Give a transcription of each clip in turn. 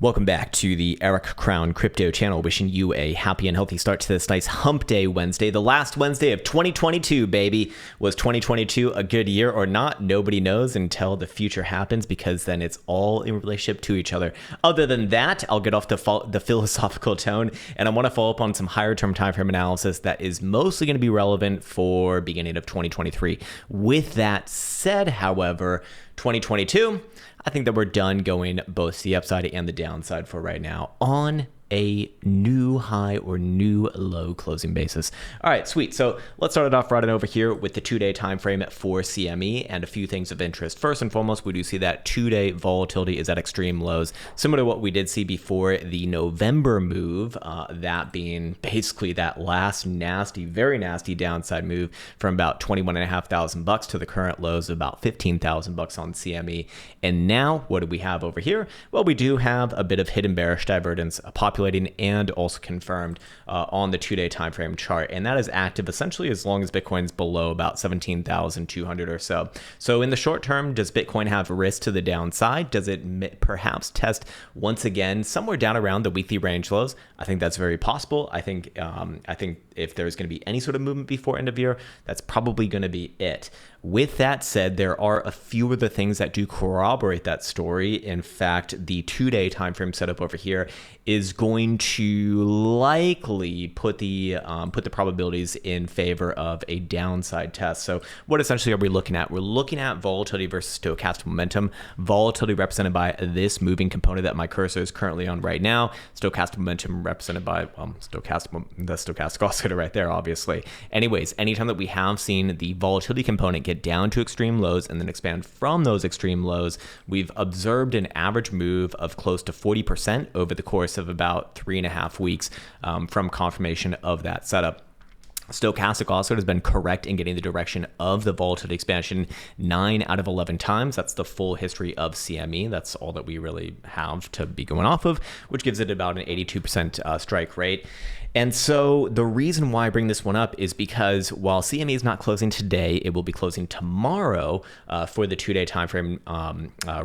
Welcome back to the Eric Krown Crypto channel, wishing you a happy and healthy start to this nice hump day Wednesday, the last Wednesday of 2022, baby. Was 2022 a good year or not? Nobody knows until the future happens, because then it's all in relationship to each other. Other than that, I'll get off the philosophical tone, and I want to follow up on some higher term time frame analysis that is mostly going to be relevant for beginning of 2023. With that said, however, 2022, I think that we're done going both the upside and the downside for right now on a new high or new low closing basis. All right, sweet. So let's start it off right over here with the 2-day time frame for CME and a few things of interest. First and foremost, we do see that 2-day volatility is at extreme lows, similar to what we did see before the November move, that being basically that last nasty, very nasty downside move from about $21,500 to the current lows of about $15,000 on CME. And now what do we have over here? Well, we do have a bit of hidden bearish divergence, a populating and also confirmed on the 2-day time frame chart, and that is active essentially as long as Bitcoin's below about 17,200 or so. So in the short term, does Bitcoin have risk to the downside? Does it perhaps test once again somewhere down around the weekly range lows? I think that's very possible. I think if there's going to be any sort of movement before end of year, that's probably going to be it. With that said, there are a few of the things that do corroborate that story. In fact, the 2-day time frame setup over here is going to likely put the probabilities in favor of a downside test. So what essentially are we looking at? We're looking at volatility versus stochastic momentum. Volatility represented by this moving component that my cursor is currently on right now. Stochastic momentum represented by the stochastic oscillator right there, obviously. Anyways, anytime that we have seen the volatility component get down to extreme lows and then expand from those extreme lows, we've observed an average move of close to 40% over the course of about 3.5 weeks from confirmation of that setup. Stochastic oscillator has been correct in getting the direction of the volatility expansion 9 out of 11 times. That's the full history of CME. That's all that we really have to be going off of, which gives it about an 82% strike rate. And so the reason why I bring this one up is because while CME is not closing today, it will be closing tomorrow for the 2-day time frame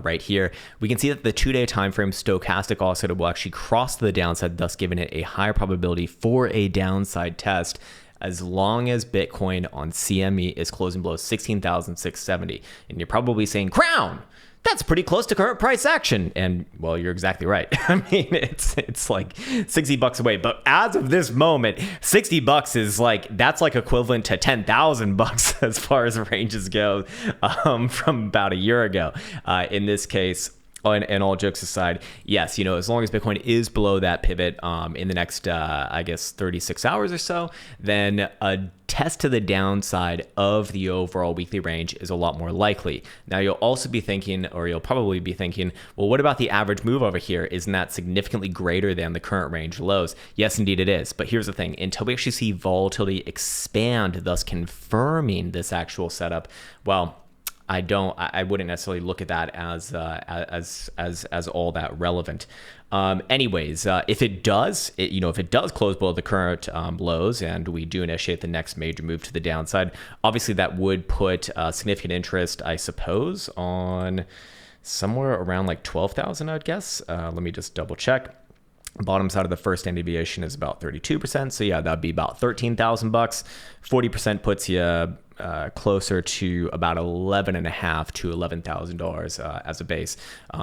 right here. We can see that the 2-day time frame stochastic oscillator will actually cross the downside, thus giving it a higher probability for a downside test, as long as Bitcoin on CME is closing below 16,670. And you're probably saying, Krown, that's pretty close to current price action. And well, you're exactly right. I mean, it's like $60 away. But as of this moment, $60 is that's equivalent to $10,000 as far as ranges go from about a year ago. In this case, and all jokes aside, yes, as long as Bitcoin is below that pivot in the next, 36 hours or so, then a test to the downside of the overall weekly range is a lot more likely. Now, you'll also be thinking, or you'll probably be thinking, well, what about the average move over here? Isn't that significantly greater than the current range lows? Yes, indeed it is. But here's the thing. Until we actually see volatility expand, thus confirming this actual setup, well, I wouldn't necessarily look at that as all that relevant. Anyways, if it does, if it does close below the current lows and we do initiate the next major move to the downside, obviously that would put significant interest, I suppose, on somewhere around 12,000, I'd guess. Let me just double check. Bottom side of the first standard deviation is about 32%. So yeah, that'd be about $13,000. 40% puts you closer to about $11,500 to $11,000 as a base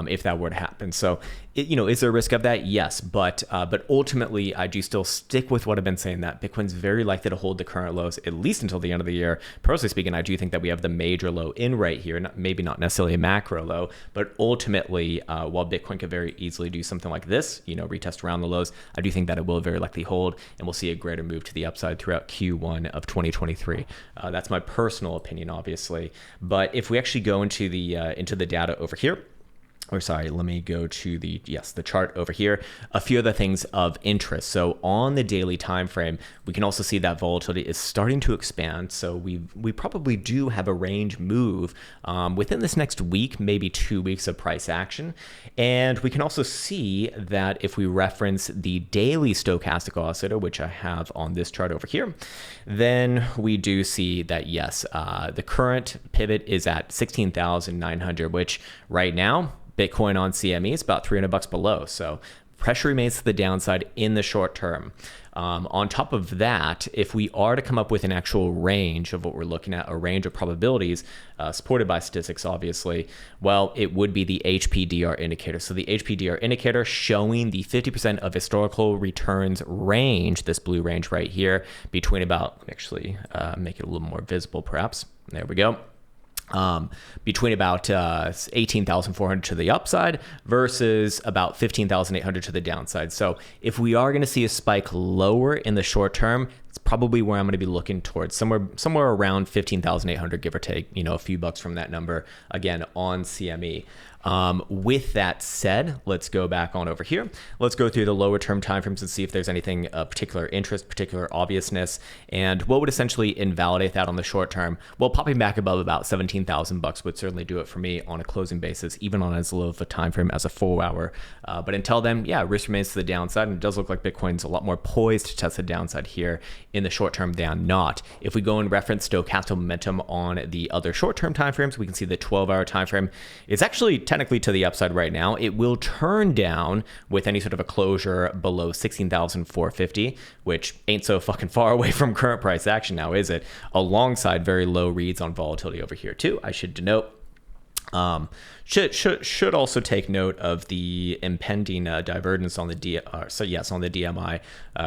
if that were to happen. So, is there a risk of that? Yes, but ultimately, I do still stick with what I've been saying, that Bitcoin's very likely to hold the current lows at least until the end of the year. Personally speaking, I do think that we have the major low in right here, maybe not necessarily a macro low, but ultimately, while Bitcoin could very easily do something like this, retest around the lows, I do think that it will very likely hold, and we'll see a greater move to the upside throughout Q1 of 2023. That's my personal opinion, obviously. But if we actually go into the data over here, let me go to the chart over here. A few other things of interest. So on the daily time frame, we can also see that volatility is starting to expand. So we probably do have a range move within this next week, maybe 2 weeks of price action. And we can also see that if we reference the daily stochastic oscillator, which I have on this chart over here, then we do see that yes, the current pivot is at 16,900, which right now, Bitcoin on CME is about $300 below. So pressure remains to the downside in the short term. On top of that, if we are to come up with an actual range of what we're looking at, a range of probabilities supported by statistics, obviously, well, it would be the HPDR indicator. So the HPDR indicator showing the 50% of historical returns range, this blue range right here, between about, actually make it a little more visible perhaps. There we go. Between about 18,400 to the upside versus about 15,800 to the downside. So if we are going to see a spike lower in the short term, it's probably where I'm going to be looking towards somewhere around 15,800, give or take, a few bucks from that number, again, on CME. With that said, let's go back on over here. Let's go through the lower term timeframes and see if there's anything of particular interest, particular obviousness, and what would essentially invalidate that on the short term. Well, popping back above about 17,000 bucks would certainly do it for me on a closing basis, even on as low of a time frame as a 4 hour. But until then, yeah, risk remains to the downside, and it does look like Bitcoin's a lot more poised to test the downside here in the short term than not. If we go and reference stochastic momentum on the other short term timeframes, we can see the 12-hour timeframe is actually technically to the upside right now. It will turn down with any sort of a closure below 16,450, which ain't so fucking far away from current price action now, is it? Alongside very low reads on volatility over here too, I should denote. Should also take note of the impending divergence on the DMI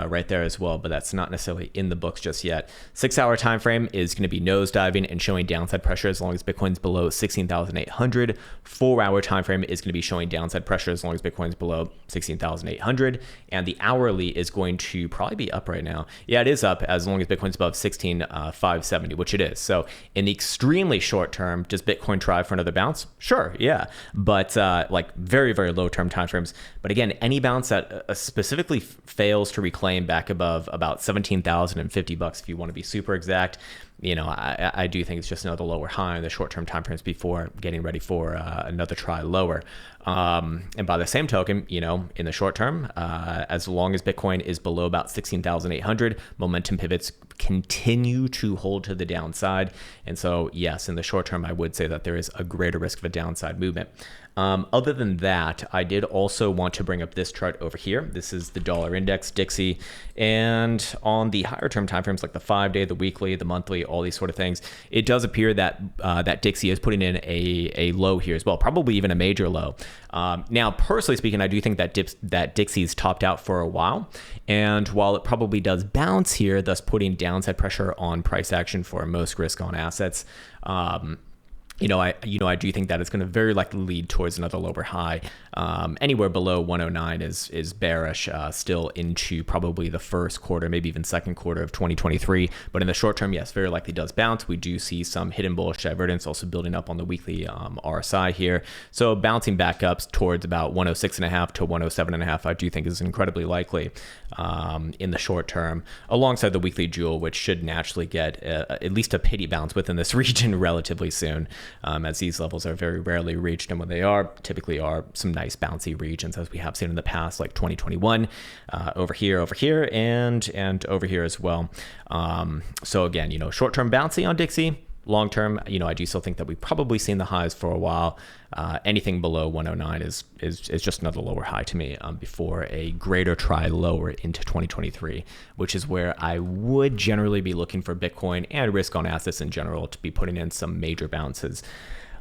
right there as well, but that's not necessarily in the books just yet. 6-hour time frame is going to be nosediving and showing downside pressure as long as Bitcoin's below 16,800. 4-hour time frame is going to be showing downside pressure as long as Bitcoin's below 16,800, and the hourly is going to probably be up right now. Yeah, it is up as long as Bitcoin's above 16,570, which it is. So in the extremely short term, does Bitcoin try for another bounce? Sure, yeah. But like very, very low term timeframes. But again, any bounce that specifically fails to reclaim back above about 17,050 bucks, if you want to be super exact, I do think it's just another lower high in the short term timeframes before getting ready for another try lower. And by the same token, in the short term, as long as Bitcoin is below about 16,800, momentum pivots continue to hold to the downside. And so, yes, in the short term, I would say that there is a greater risk of a downside movement. Other than that, I did also want to bring up this chart over here. This is the dollar index, Dixie. And on the higher term timeframes, like the 5-day, the weekly, the monthly, all these sort of things, it does appear that that Dixie is putting in a low here as well, probably even a major low. Now, personally speaking, I do think that Dixie's topped out for a while. And while it probably does bounce here, thus putting downside pressure on price action for most risk on assets, I do think that it's going to very likely lead towards another lower high. Anywhere below 109 is bearish still into probably the first quarter, maybe even second quarter of 2023. But in the short term, yes, very likely does bounce. We do see some hidden bullish divergence also building up on the weekly RSI here. So bouncing back up towards about 106.5 to 107.5, I do think is incredibly likely in the short term, alongside the weekly jewel, which should naturally get at least a pity bounce within this region relatively soon. As these levels are very rarely reached, and when they are, typically are some nice bouncy regions, as we have seen in the past, like 2021, over here, and over here as well. So again, short-term bouncy on Dixie. Long term, I do still think that we've probably seen the highs for a while. Anything below 109 is just another lower high to me before a greater try lower into 2023, which is where I would generally be looking for Bitcoin and risk on assets in general to be putting in some major bounces.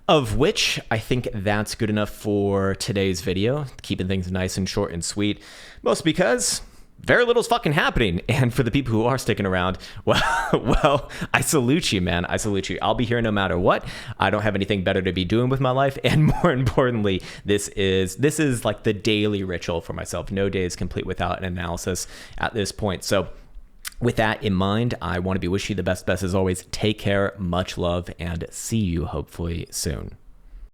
Of which I think that's good enough for today's video, keeping things nice and short and sweet, mostly because very little's fucking happening. And for the people who are sticking around, well, I salute you, man. I salute you. I'll be here no matter what. I don't have anything better to be doing with my life. And more importantly, this is like the daily ritual for myself. No day is complete without an analysis at this point. So with that in mind, I want to be wishing you the best as always. Take care, much love, and see you hopefully soon.